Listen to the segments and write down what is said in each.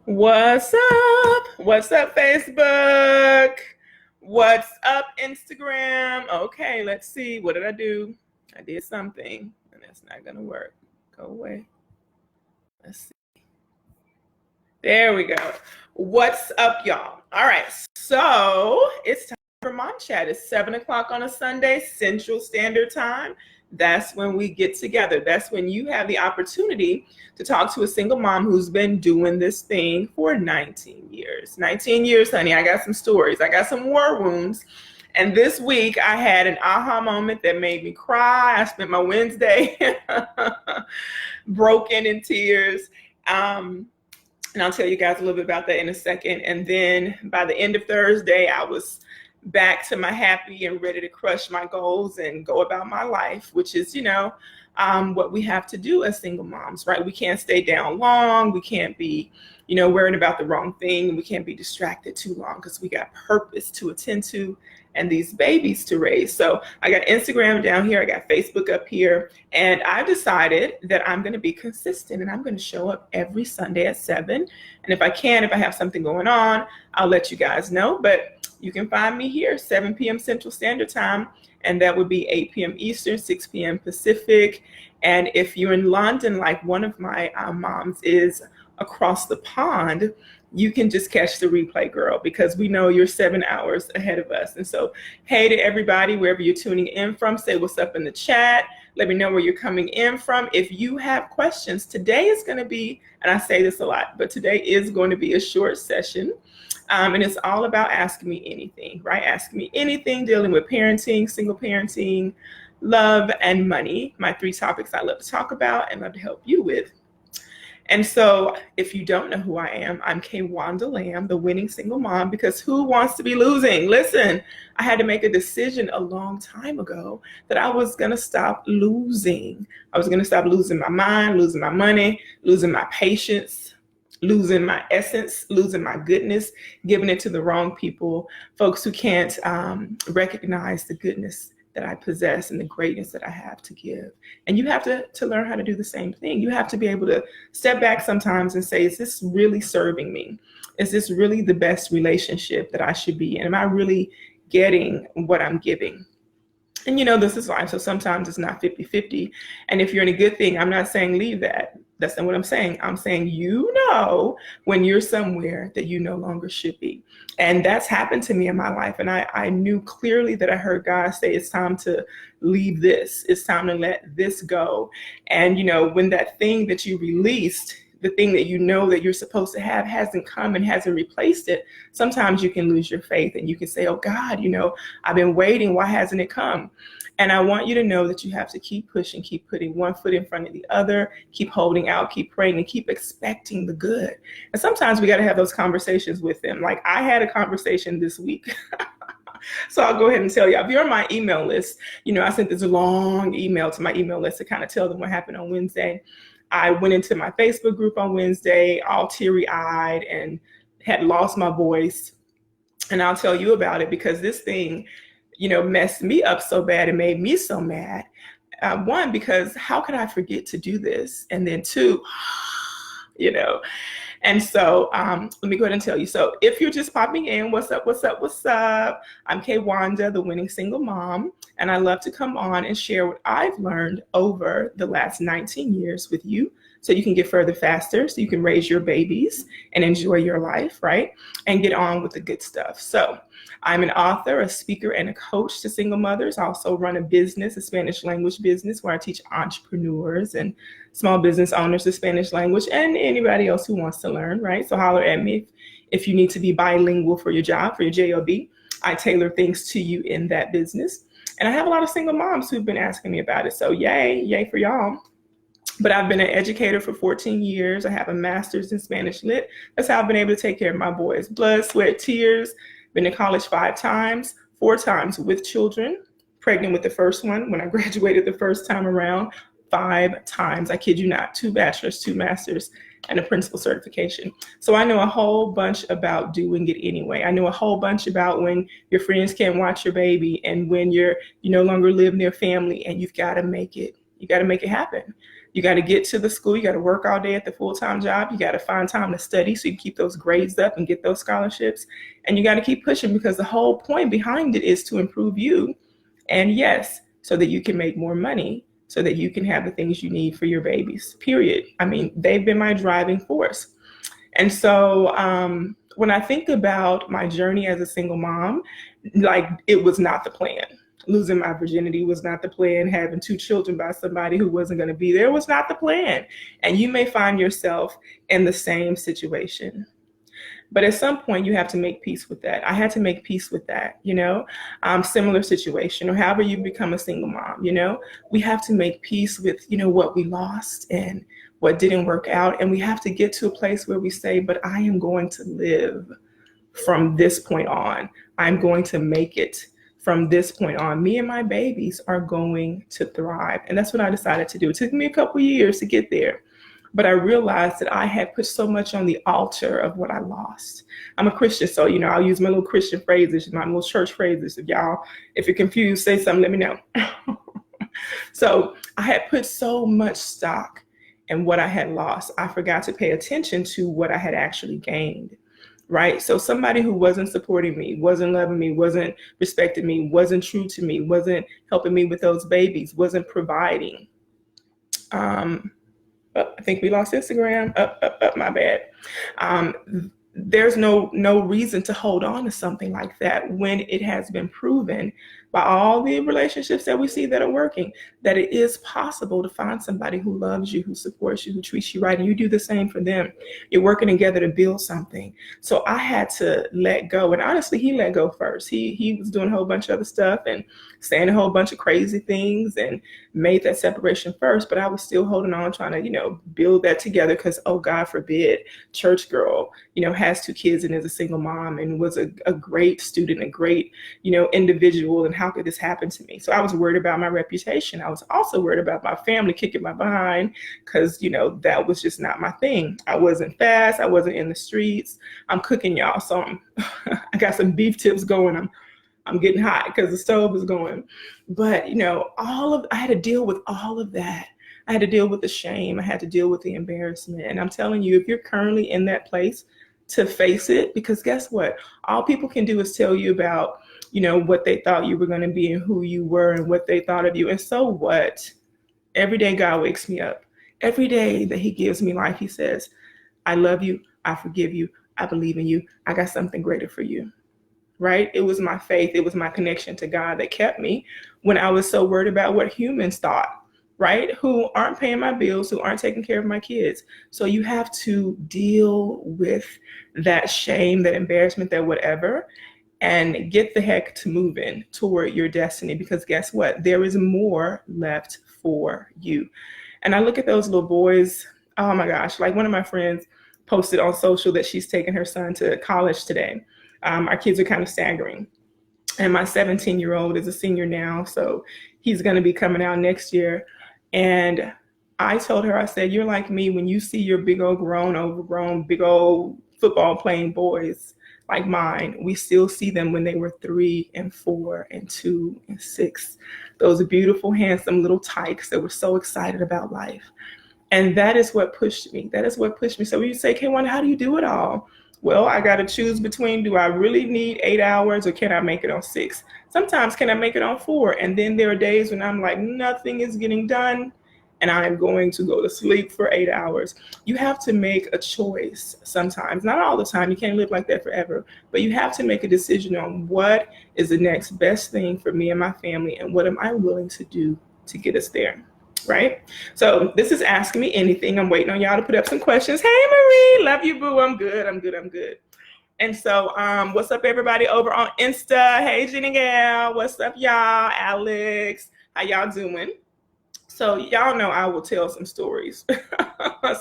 What's up? What's up, Facebook? What's up, Instagram? Okay, let's see. What did I do? I did something, and that's not going to work. Go away. Let's see. There we go. What's up, y'all? All right, so it's time for Mom Chat. It's 7 o'clock on a Sunday, Central Standard Time. That's when we get together. That's when you have the opportunity to talk to a single mom who's been doing this thing for 19 years. 19 years, honey. I got some stories. I got some war wounds. And this week I had an aha moment that made me cry. I spent my Wednesday broken in tears. And I'll tell you guys a little bit about that in a second. And then by the end of Thursday, I was back to my happy and ready to crush my goals and go about my life, which is, what we have to do as single moms, right? We can't stay down long. We can't be, worrying about the wrong thing. We can't be distracted too long because we got purpose to attend to and these babies to raise. So I got Instagram down here. I got Facebook up here. And I decided that I'm going to be consistent and I'm going to show up every Sunday at 7. And if I have something going on, I'll let you guys know. But you can find me here, 7 p.m. Central Standard Time. And that would be 8 p.m. Eastern, 6 p.m. Pacific. And if you're in London, like one of my moms is across the pond, you can just catch the replay, girl, because we know you're 7 hours ahead of us. And so, hey to everybody, wherever you're tuning in from, say what's up in the chat. Let me know where you're coming in from. If you have questions, today is going to be, and I say this a lot, but today is going to be a short session. And it's all about asking me anything, right? Asking me anything dealing with parenting, single parenting, love, and money. My 3 topics I love to talk about and love to help you with. And so if you don't know who I am, I'm Kwanda Lamb, the winning single mom, because who wants to be losing? Listen, I had to make a decision a long time ago that I was going to stop losing. I was going to stop losing my mind, losing my money, losing my patience, losing my essence, losing my goodness, giving it to the wrong people, folks who can't recognize the goodness that I possess and the greatness that I have to give. And you have to learn how to do the same thing. You have to be able to step back sometimes and say, is this really serving me? Is this really the best relationship that I should be in? Am I really getting what I'm giving? And this is life. So sometimes it's not 50-50. And if you're in a good thing, I'm not saying leave that. That's not what I'm saying. I'm saying, when you're somewhere that you no longer should be. And that's happened to me in my life. And I knew clearly that I heard God say, it's time to leave this. It's time to let this go. And, when that thing that you released, the thing that that you're supposed to have hasn't come and hasn't replaced it, sometimes you can lose your faith and you can say, oh God, I've been waiting. Why hasn't it come? And I want you to know that you have to keep pushing, keep putting one foot in front of the other, keep holding out, keep praying, and keep expecting the good. And sometimes we got to have those conversations with them. Like I had a conversation this week. So I'll go ahead and tell you, if you're on my email list, I sent this long email to my email list to kind of tell them what happened on Wednesday. I went into my Facebook group on Wednesday, all teary-eyed and had lost my voice. And I'll tell you about it because this thing, messed me up so bad and made me so mad. One, because how could I forget to do this? And then 2, And so let me go ahead and tell you. So if you're just popping in, what's up? I'm Kwanda, the winning single mom, and I love to come on and share what I've learned over the last 19 years with you so you can get further faster, so you can raise your babies and enjoy your life, right? And get on with the good stuff. So I'm an author, a speaker, and a coach to single mothers. I also run a business, a Spanish language business, where I teach entrepreneurs and small business owners the Spanish language and anybody else who wants to learn, right? So holler at me if you need to be bilingual for your job, for your job. I tailor things to you in that business. And I have a lot of single moms who've been asking me about it. So yay for y'all. But I've been an educator for 14 years. I have a master's in Spanish Lit. That's how I've been able to take care of my boys. Blood, sweat, tears. Been to college 5 times, 4 times with children. Pregnant with the first one when I graduated the first time around. 5 times. I kid you not. 2 bachelors, 2 masters, and a principal certification. So I know a whole bunch about doing it anyway. I know a whole bunch about when your friends can't watch your baby and when you no longer live near family and you've got to make it. You got to make it happen. You got to get to the school. You got to work all day at the full-time job. You got to find time to study so you keep those grades up and get those scholarships. And you got to keep pushing, because the whole point behind it is to improve you. And yes, so that you can make more money, so that you can have the things you need for your babies, period. I mean, they've been my driving force. And so when I think about my journey as a single mom, like, it was not the plan. Losing my virginity was not the plan. Having 2 children by somebody who wasn't going to be there was not the plan. And you may find yourself in the same situation. But at some point, you have to make peace with that. I had to make peace with that, similar situation, or however you become a single mom, we have to make peace with, what we lost and what didn't work out. And we have to get to a place where we say, but I am going to live from this point on. I'm going to make it from this point on. Me and my babies are going to thrive. And that's what I decided to do. It took me a couple years to get there. But I realized that I had put so much on the altar of what I lost. I'm a Christian, so, I'll use my little Christian phrases, my little church phrases. If you're confused, say something, let me know. So I had put so much stock in what I had lost. I forgot to pay attention to what I had actually gained, right? So somebody who wasn't supporting me, wasn't loving me, wasn't respecting me, wasn't true to me, wasn't helping me with those babies, wasn't providing. I think we lost Instagram. My bad. There's no reason to hold on to something like that when it has been proven by all the relationships that we see that are working, that it is possible to find somebody who loves you, who supports you, who treats you right, and you do the same for them. You're working together to build something. So I had to let go. And honestly, he let go first. He was doing a whole bunch of other stuff and saying a whole bunch of crazy things and made that separation first. But I was still holding on, trying to, build that together, because, oh, God forbid, church girl, has 2 kids and is a single mom and was a great student, a great, individual. And how could this happen to me? So I was worried about my reputation. I was also worried about my family kicking my behind, because, that was just not my thing. I wasn't fast. I wasn't in the streets. I'm cooking, y'all. So I got some beef tips going. I'm getting hot because the stove is going. But, I had to deal with all of that. I had to deal with the shame. I had to deal with the embarrassment. And I'm telling you, if you're currently in that place, to face it, because guess what? All people can do is tell you about, what they thought you were going to be and who you were and what they thought of you. And so what? Every day God wakes me up. Every day that he gives me life, he says, I love you. I forgive you. I believe in you. I got something greater for you. Right? It was my faith. It was my connection to God that kept me when I was so worried about what humans thought, right? Who aren't paying my bills, who aren't taking care of my kids. So you have to deal with that shame, that embarrassment, that whatever, and get the heck to moving toward your destiny, because guess what? There is more left for you. And I look at those little boys. Oh my gosh. Like, one of my friends posted on social that she's taking her son to college today. Our kids are kind of staggering. And my 17-year-old is a senior now, so he's going to be coming out next year. And I told her, I said, you're like me when you see your big old grown, overgrown, big old football playing boys like mine. We still see them when they were 3 and 4 and 2 and 6. Those beautiful, handsome little tykes that were so excited about life. And that is what pushed me. That is what pushed me. So when you say, K1, how do you do it all? Well, I got to choose between, do I really need 8 hours or can I make it on 6? Sometimes can I make it on 4? And then there are days when I'm like, nothing is getting done and I'm going to go to sleep for 8 hours. You have to make a choice sometimes, not all the time. You can't live like that forever, but you have to make a decision on what is the next best thing for me and my family and what am I willing to do to get us there. Right? So this is Ask Me Anything. I'm waiting on y'all to put up some questions. Hey, Marie, love you, boo. I'm good. And so what's up, everybody over on Insta? Hey, Jenny Gal. What's up, y'all? Alex, how y'all doing? So y'all know I will tell some stories.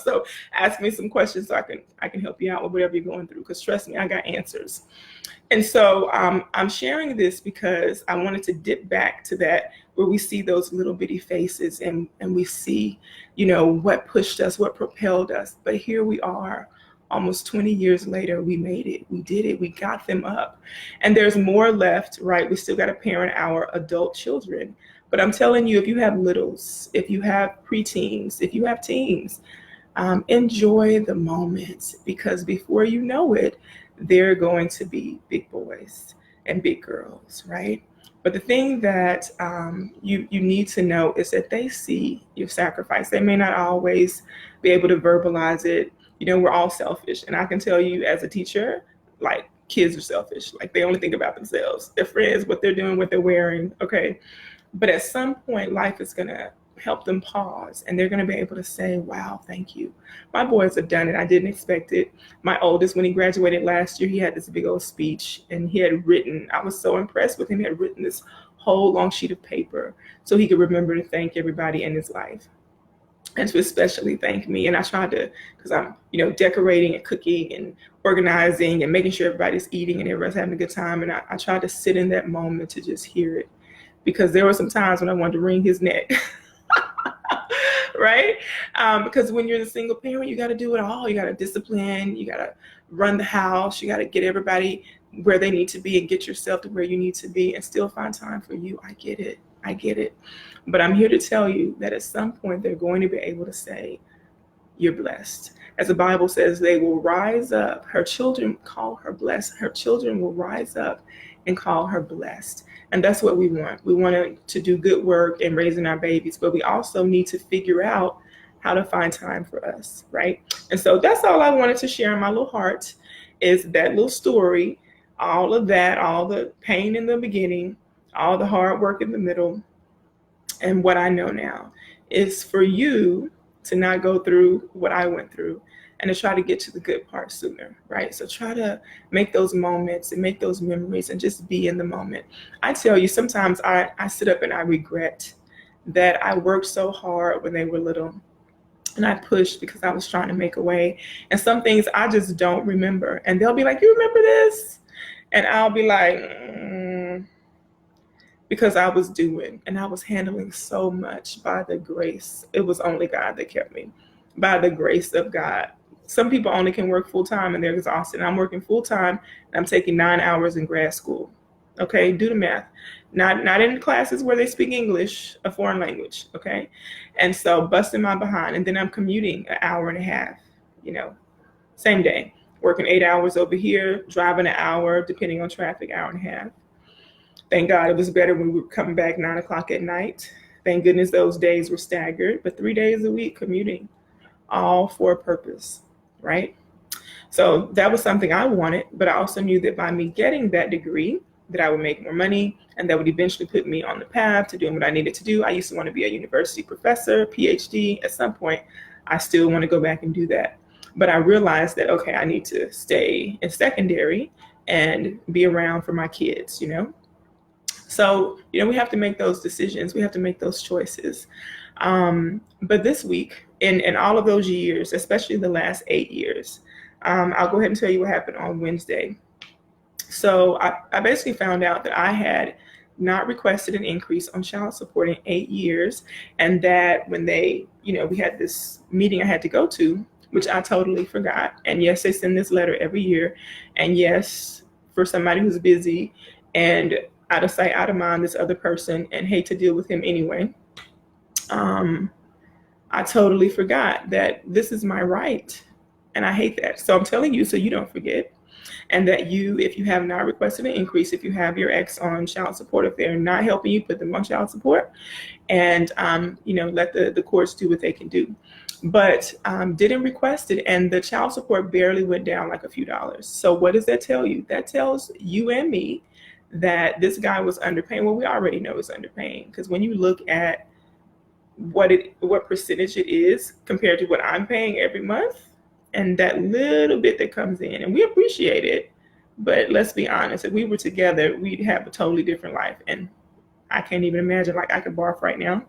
So ask me some questions so I can help you out with whatever you're going through, because trust me, I got answers. And so I'm sharing this because I wanted to dip back to that where we see those little bitty faces and we see, what pushed us, what propelled us. But here we are, almost 20 years later, we made it. We did it. We got them up. And there's more left, right? We still got to parent our adult children. But I'm telling you, if you have littles, if you have preteens, if you have teens, enjoy the moment, because before you know it, they're going to be big boys and big girls, right? But the thing that you need to know is that they see your sacrifice. They may not always be able to verbalize it. You know, we're all selfish. And I can tell you as a teacher, like, kids are selfish. Like, they only think about themselves, their friends, what they're doing, what they're wearing. Okay. But at some point, life is going to help them pause, and they're going to be able to say, wow, thank you. My boys have done it. I didn't expect it. My oldest, when he graduated last year, he had this big old speech, and he had written, I was so impressed with him. He had written this whole long sheet of paper so he could remember to thank everybody in his life, and to especially thank me. And I tried to, because I'm, decorating and cooking and organizing and making sure everybody's eating and everybody's having a good time. And I tried to sit in that moment to just hear it, because there were some times when I wanted to wring his neck. Right? Because when you're a single parent, you got to do it all. You got to discipline, you got to run the house, you got to get everybody where they need to be and get yourself to where you need to be and still find time for you. I get it. But I'm here to tell you that at some point they're going to be able to say, you're blessed. As the Bible says, they will rise up. Her children call her blessed. Her children will rise up and call her blessed. And that's what we want. We want to do good work in raising our babies, but we also need to figure out how to find time for us, right? And so that's all I wanted to share in my little heart, is that little story, all of that, all the pain in the beginning, all the hard work in the middle, and what I know now is for you to not go through what I went through, and to try to get to the good part sooner, right? So try to make those moments and make those memories and just be in the moment. I tell you, sometimes I sit up and I regret that I worked so hard when they were little, and I pushed because I was trying to make a way. And some things I just don't remember. And they'll be like, you remember this? And I'll be like, because I was doing, and I was handling so much by the grace. It was only God that kept me, by the grace of God. Some people only can work full time and they're exhausted. I'm working full time and I'm taking 9 hours in grad school. Okay, do the math. Not in classes where they speak English, a foreign language. Okay, and so busting my behind, and then I'm commuting an hour and a half. Same day, working 8 hours over here, driving an hour, depending on traffic, hour and a half. Thank God it was better when we were coming back 9 o'clock at night. Thank goodness those days were staggered, but 3 days a week commuting, all for a purpose. Right? So that was something I wanted, but I also knew that by me getting that degree, that I would make more money, and that would eventually put me on the path to doing what I needed to do. I used to want to be a university professor, PhD. At some point, I still want to go back and do that. But I realized that, okay, I need to stay in secondary and be around for my kids, So, we have to make those decisions. We have to make those choices. But this week, in all of those years, especially the last 8 years, I'll go ahead and tell you what happened on Wednesday. So I basically found out that I had not requested an increase on child support in 8 years. And that when we had this meeting I had to go to, which I totally forgot. And yes, they send this letter every year. And yes, for somebody who's busy and out of sight, out of mind, this other person, and hate to deal with him anyway, I totally forgot that this is my right. And I hate that. So I'm telling you so you don't forget. And that if you have not requested an increase, if you have your ex on child support, if they're not helping you, put them on child support, and let the courts do what they can do. But didn't request it, and the child support barely went down like a few dollars. So what does that tell you? That tells you and me that this guy was underpaying. Well, we already know it's underpaying, because when you look at what percentage it is compared to what I'm paying every month, and that little bit that comes in, and we appreciate it, but let's be honest, if we were together, we'd have a totally different life. And I can't even imagine, like, I could barf right now.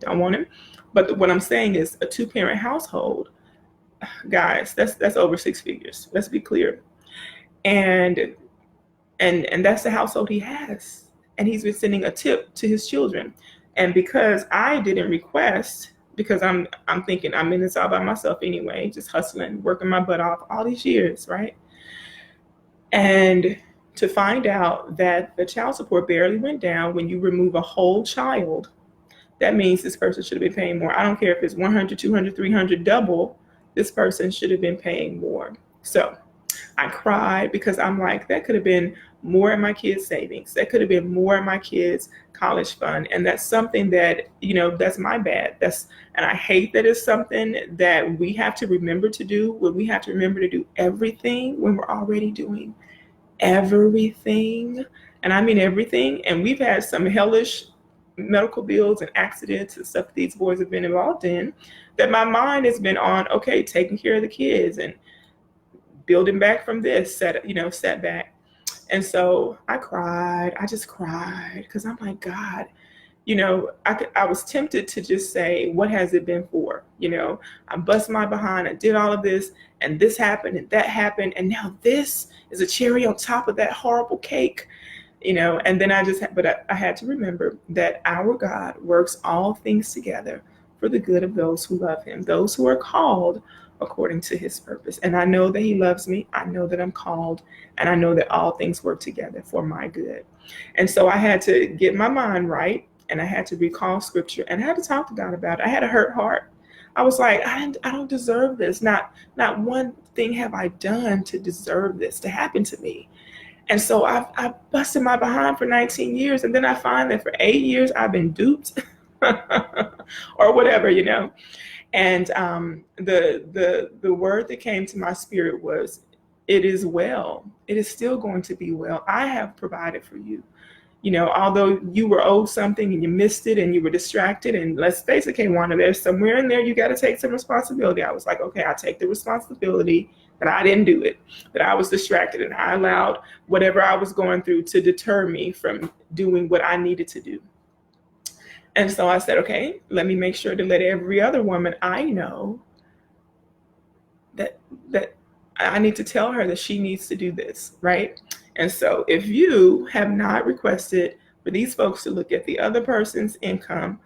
Don't want him. But what I'm saying is, a 2-parent household, guys, that's over 6 figures. Let's be clear. And that's the household he has. And he's been sending a tip to his children. And because I didn't request, because I'm thinking I'm in this all by myself anyway, just hustling, working my butt off all these years, right? And to find out that the child support barely went down when you remove a whole child that means this person should have been paying more. I don't care if it's 100, 200, 300, double, this person should have been paying more. So I cried because I'm like, that could have been more in my kids' savings. That could have been more in my kids' college fund. And that's something that, that's my bad. And I hate that it's something that we have to remember to do, when we have to remember to do everything when we're already doing everything. And I mean everything. And we've had some hellish medical bills and accidents and stuff that these boys have been involved in, that my mind has been on, okay, taking care of the kids and building back from this setback. And so I cried. I just cried because I'm like, God, I was tempted to just say, what has it been for? I bust my behind. I did all of this, and this happened, and that happened, and now this is a cherry on top of that horrible cake. And then I had to remember that our God works all things together for the good of those who love him, those who are called according to his purpose. And I know that he loves me. I know that I'm called, and I know that all things work together for my good. And so I had to get my mind right, and I had to recall scripture, and I had to talk to God about it. I had a hurt heart. I was like, I don't deserve this. Not one thing have I done to deserve this to happen to me. And so I busted my behind for 19 years. And then I find that for 8 years, I've been duped or whatever, And the word that came to my spirit was, it is well. It is still going to be well. I have provided for you. Although you were owed something and you missed it and you were distracted, and let's face it, Kwana, there's somewhere in there you got to take some responsibility. I was like, okay, I take the responsibility that I didn't do it, that I was distracted, and I allowed whatever I was going through to deter me from doing what I needed to do. And so I said, okay, let me make sure to let every other woman I know that I need to tell her that she needs to do this, right? And so if you have not requested for these folks to look at the other person's income,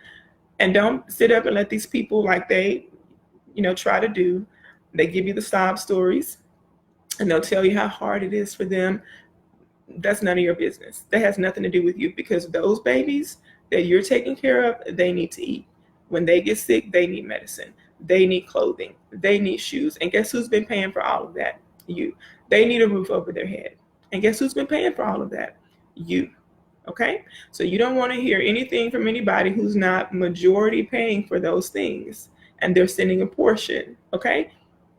and don't sit up and let these people, like they, try to do, they give you the sob stories and they'll tell you how hard it is for them. That's none of your business. That has nothing to do with you, because those babies that you're taking care of, they need to eat. When they get sick, they need medicine. They need clothing. They need shoes. And guess who's been paying for all of that? You. They need a roof over their head. And guess who's been paying for all of that? You. Okay? So you don't want to hear anything from anybody who's not majority paying for those things, and they're sending a portion. Okay?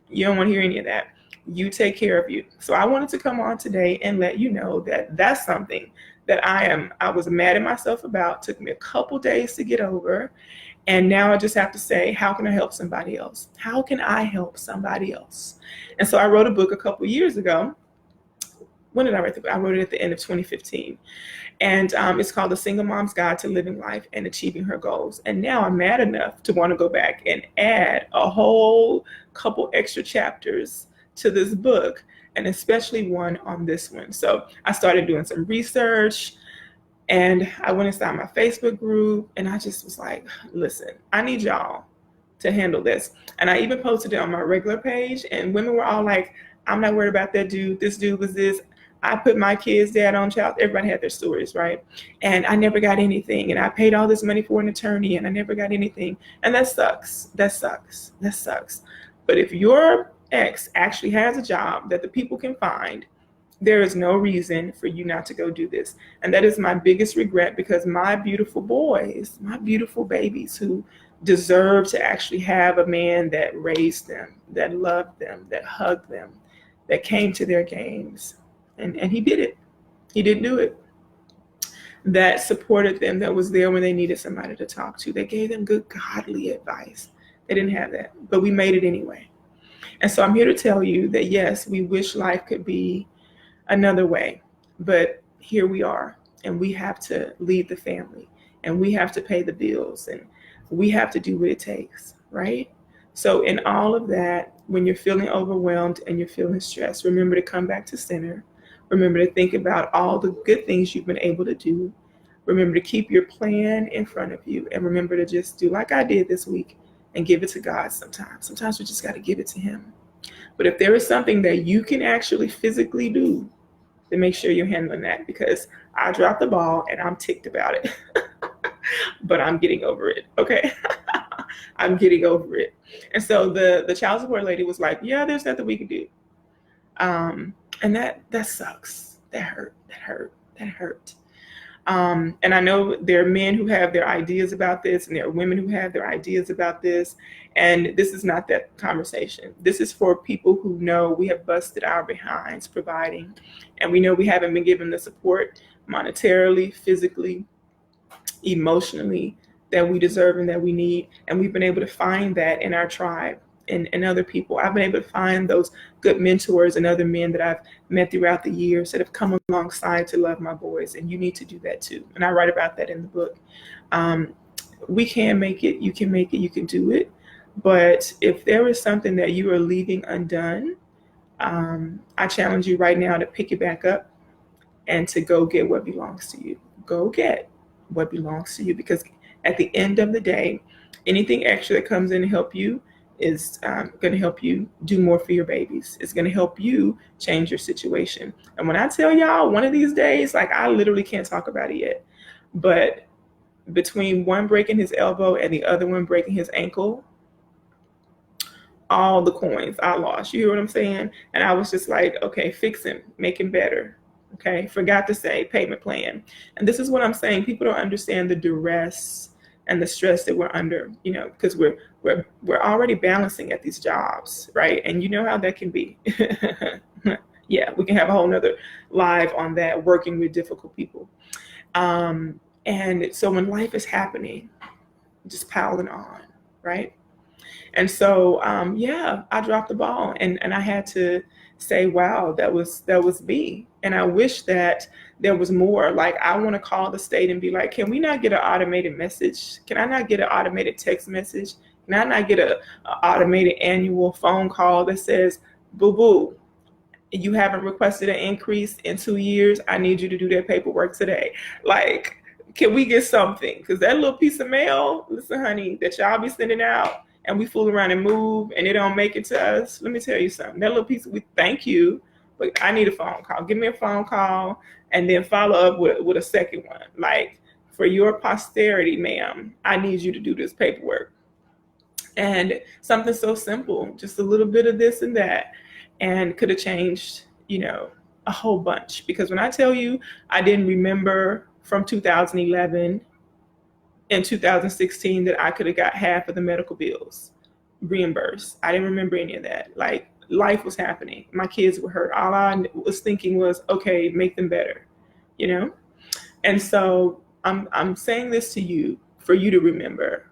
You don't want to hear any of that. You take care of you. So I wanted to come on today and let you know that that's something that I was mad at myself about. Took me a couple days to get over. And now I just have to say, how can I help somebody else? How can I help somebody else? And so I wrote a book a couple years ago. When did I write the book? I wrote it at the end of 2015. And it's called The Single Mom's Guide to Living Life and Achieving Her Goals. And now I'm mad enough to want to go back and add a whole couple extra chapters to this book, and especially one on this one. So I started doing some research, and I went inside my Facebook group, and I just was like, listen, I need y'all to handle this. And I even posted it on my regular page, and women were all like, I'm not worried about that dude. This dude was this. I put my kid's dad on child. Everybody had their stories, right? And I never got anything. And I paid all this money for an attorney, and I never got anything. And that sucks. That sucks. That sucks. But if your ex actually has a job that the people can find, there is no reason for you not to go do this. And that is my biggest regret, because my beautiful boys, my beautiful babies who deserve to actually have a man that raised them, that loved them, that hugged them, that came to their games. And he did it. He didn't do it. That supported them, that was there when they needed somebody to talk to. They gave them good, godly advice. They didn't have that, but we made it anyway. And so I'm here to tell you that, yes, we wish life could be another way, but here we are, and we have to lead the family, and we have to pay the bills, and we have to do what it takes, right? So in all of that, when you're feeling overwhelmed and you're feeling stressed, remember to come back to center. Remember to think about all the good things you've been able to do. Remember to keep your plan in front of you, and remember to just do like I did this week and give it to God sometimes. Sometimes we just got to give it to him. But if there is something that you can actually physically do, then make sure you're handling that, because I dropped the ball and I'm ticked about it. but I'm getting over it. Okay. I'm getting over it. And so the child support lady was like, yeah, there's nothing we can do. And that sucks. That hurt. That hurt. That hurt. And I know there are men who have their ideas about this, and there are women who have their ideas about this. And this is not that conversation. This is for people who know we have busted our behinds providing, and we know we haven't been given the support monetarily, physically, emotionally that we deserve and that we need. And we've been able to find that in our tribe and other people. I've been able to find those good mentors and other men that I've met throughout the years that have come alongside to love my boys. And you need to do that too. And I write about that in the book. We can make it, you can do it. But if there is something that you are leaving undone, I challenge you right now to pick it back up and to go get what belongs to you. Go get what belongs to you, because at the end of the day, anything extra that comes in to help you is going to help you do more for your babies. It's going to help you change your situation. And when I tell y'all, one of these days, like, I literally can't talk about it yet, but between one breaking his elbow and the other one breaking his ankle, all the coins I lost. You hear what I'm saying? And I was just like, okay, fix him, make him better. Okay, forgot to say payment plan. And this is what I'm saying. People don't understand the duress and the stress that we're under, because we're already balancing at these jobs, right? And you know how that can be. Yeah, we can have a whole nother live on that, working with difficult people. And so when life is happening, just piling on, right? And so, I dropped the ball, and I had to say, wow, that was me. And I wish that there was more. Like, I want to call the state and be like, can we not get an automated message? Can I not get an automated text message? Can I not get an automated annual phone call that says, boo-boo, you haven't requested an increase in 2 years. I need you to do that paperwork today. Like, can we get something? Because that little piece of mail, listen, honey, that y'all be sending out, and we fool around and move, and it don't make it to us. Let me tell you something. That little piece, we thank you, but I need a phone call. Give me a phone call, and then follow up with a second one. Like, for your posterity, ma'am, I need you to do this paperwork. And something so simple, just a little bit of this and that, and could have changed, a whole bunch. Because when I tell you, I didn't remember from 2011 and 2016 that I could have got half of the medical bills reimbursed. I didn't remember any of that. Like, life was happening. My kids were hurt. All I was thinking was, okay, make them better, And so I'm saying this to you for you to remember,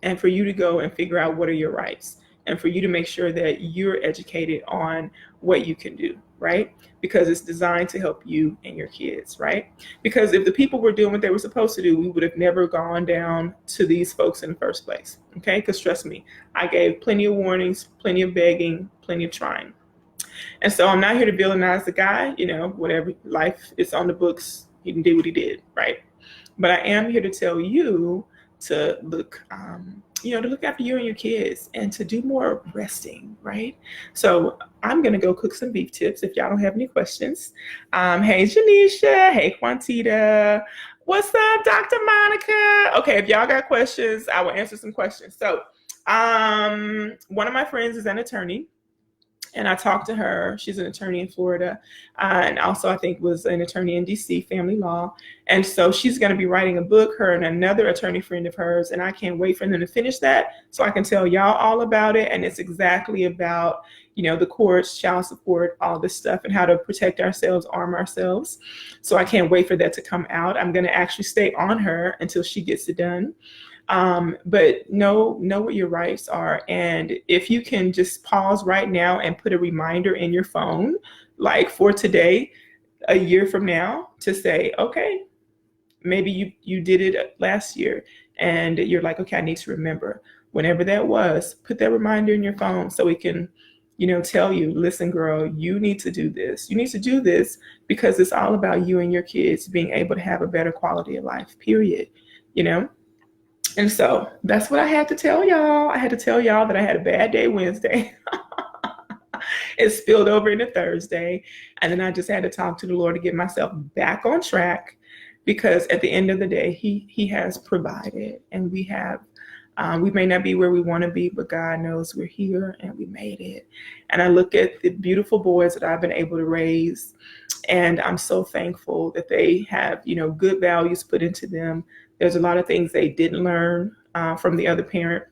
and for you to go and figure out what are your rights, and for you to make sure that you're educated on what you can do, right? Because it's designed to help you and your kids, right? Because if the people were doing what they were supposed to do, we would have never gone down to these folks in the first place, okay? Because trust me, I gave plenty of warnings, plenty of begging, plenty of trying. And so I'm not here to villainize the guy, whatever, life is on the books, he did what he did, right? But I am here to tell you to look, to look after you and your kids, and to do more resting, right? So I'm going to go cook some beef tips if y'all don't have any questions. Hey, Janisha. Hey, Quantita. What's up, Dr. Monica? Okay, if y'all got questions, I will answer some questions. So one of my friends is an attorney, and I talked to her. She's an attorney in Florida, and also I think was an attorney in DC, family law. And so she's going to be writing a book, her and another attorney friend of hers, and I can't wait for them to finish that so I can tell y'all all about it. And it's exactly about, the courts, child support, all this stuff, and how to protect ourselves, arm ourselves. So I can't wait for that to come out. I'm going to actually stay on her until she gets it done. But know what your rights are. And if you can just pause right now and put a reminder in your phone, like for today, a year from now, to say, okay, maybe you did it last year and you're like, okay, I need to remember. Whenever that was, put that reminder in your phone so it can, tell you, listen, girl, you need to do this. You need to do this because it's all about you and your kids being able to have a better quality of life, period, And so that's what I had to tell y'all. I had to tell y'all that I had a bad day Wednesday. It spilled over into Thursday. And then I just had to talk to the Lord to get myself back on track because at the end of the day, he has provided, and we have. We may not be where we want to be, but God knows we're here and we made it. And I look at the beautiful boys that I've been able to raise, and I'm so thankful that they have, good values put into them. There's a lot of things they didn't learn from the other parent.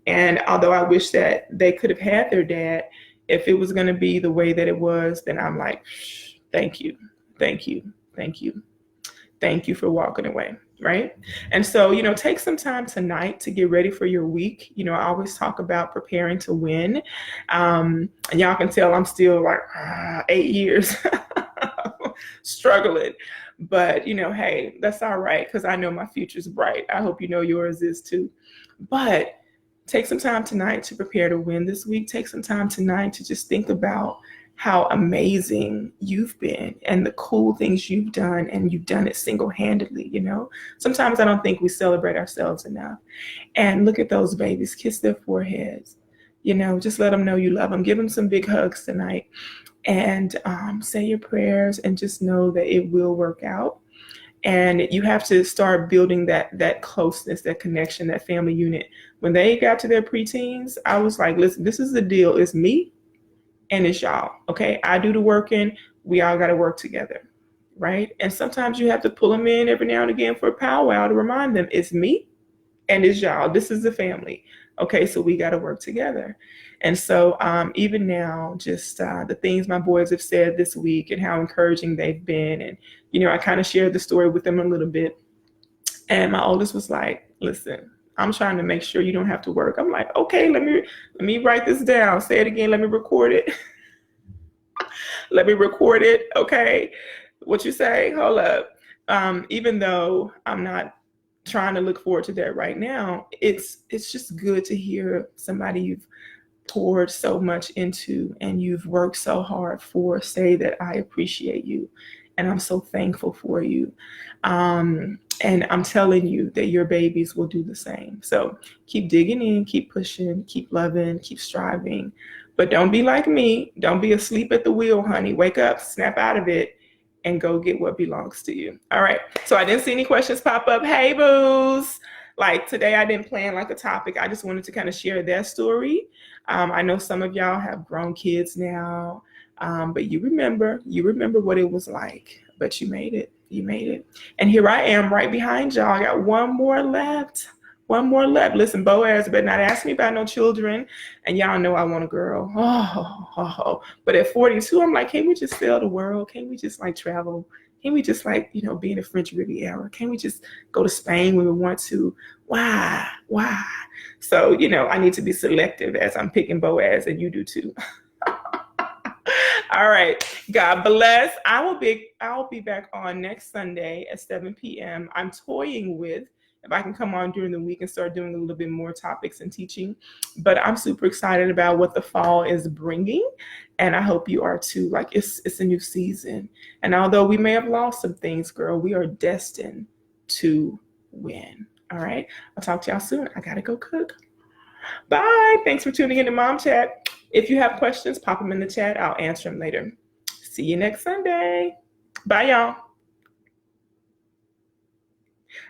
And although I wish that they could have had their dad, if it was going to be the way that it was, then I'm like, thank you, thank you, thank you. Thank you for walking away, right? And so, take some time tonight to get ready for your week. I always talk about preparing to win. And y'all can tell I'm still like 8 years struggling. But, hey, that's all right, because I know my future's bright. I hope yours is too. But take some time tonight to prepare to win this week. Take some time tonight to just think about how amazing you've been and the cool things you've done, and you've done it single-handedly. Sometimes I don't think we celebrate ourselves enough. And look at those babies, kiss their foreheads, just let them know you love them. Give them some big hugs tonight, and say your prayers, and just know that it will work out. And you have to start building that closeness, that connection, that family unit. When they got to their preteens, I was like, listen, this is the deal. It's me and it's y'all, okay? I do the working. We all got to work together, right? And sometimes you have to pull them in every now and again for a powwow to remind them it's me and it's y'all. This is the family, okay? So we got to work together. And so even now, just the things my boys have said this week and how encouraging they've been. And, I kind of shared the story with them a little bit. And my oldest was like, listen, I'm trying to make sure you don't have to work. I'm like, okay, let me write this down. Say it again. Let me record it. Let me record it. Okay. What you say? Hold up. Even though I'm not trying to look forward to that right now, it's just good to hear somebody you've poured so much into and you've worked so hard for say that I appreciate you and I'm so thankful for you. And I'm telling you that your babies will do the same. So keep digging in, keep pushing, keep loving, keep striving. But don't be like me. Don't be asleep at the wheel, honey. Wake up, snap out of it, and go get what belongs to you. All right. So I didn't see any questions pop up. Hey, boos. Like today, I didn't plan like a topic. I just wanted to kind of share their story. I know some of y'all have grown kids now, but you remember what it was like, but you made it. You made it. And here I am right behind y'all. I got one more left. Listen, Boaz better not ask me about no children. And y'all know I want a girl. But at 42, I'm like, can we just sell the world? Can we just like travel? Can we just like, be in the French Riviera? Can we just go to Spain when we want to? Why? So, I need to be selective as I'm picking Boaz, and you do too. All right. God bless. I will be back on next Sunday at 7 p.m. I'm toying with if I can come on during the week and start doing a little bit more topics and teaching. But I'm super excited about what the fall is bringing. And I hope you are too. Like it's a new season. And although we may have lost some things, girl, we are destined to win. All right. I'll talk to y'all soon. I got to go cook. Bye. Thanks for tuning into Mom Chat. If you have questions, pop them in the chat. I'll answer them later. See you next Sunday. Bye, y'all.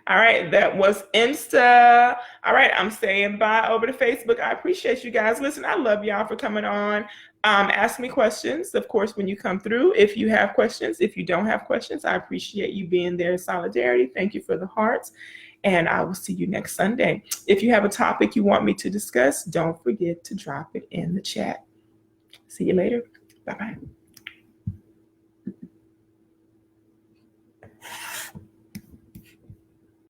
All right, that was Insta. All right, I'm saying bye over to Facebook. I appreciate you guys. Listen, I love y'all for coming on. Ask me questions, of course, when you come through. If you have questions, if you don't have questions, I appreciate you being there in solidarity. Thank you for the hearts. And I will see you next Sunday. If you have a topic you want me to discuss, don't forget to drop it in the chat. See you later. Bye-bye.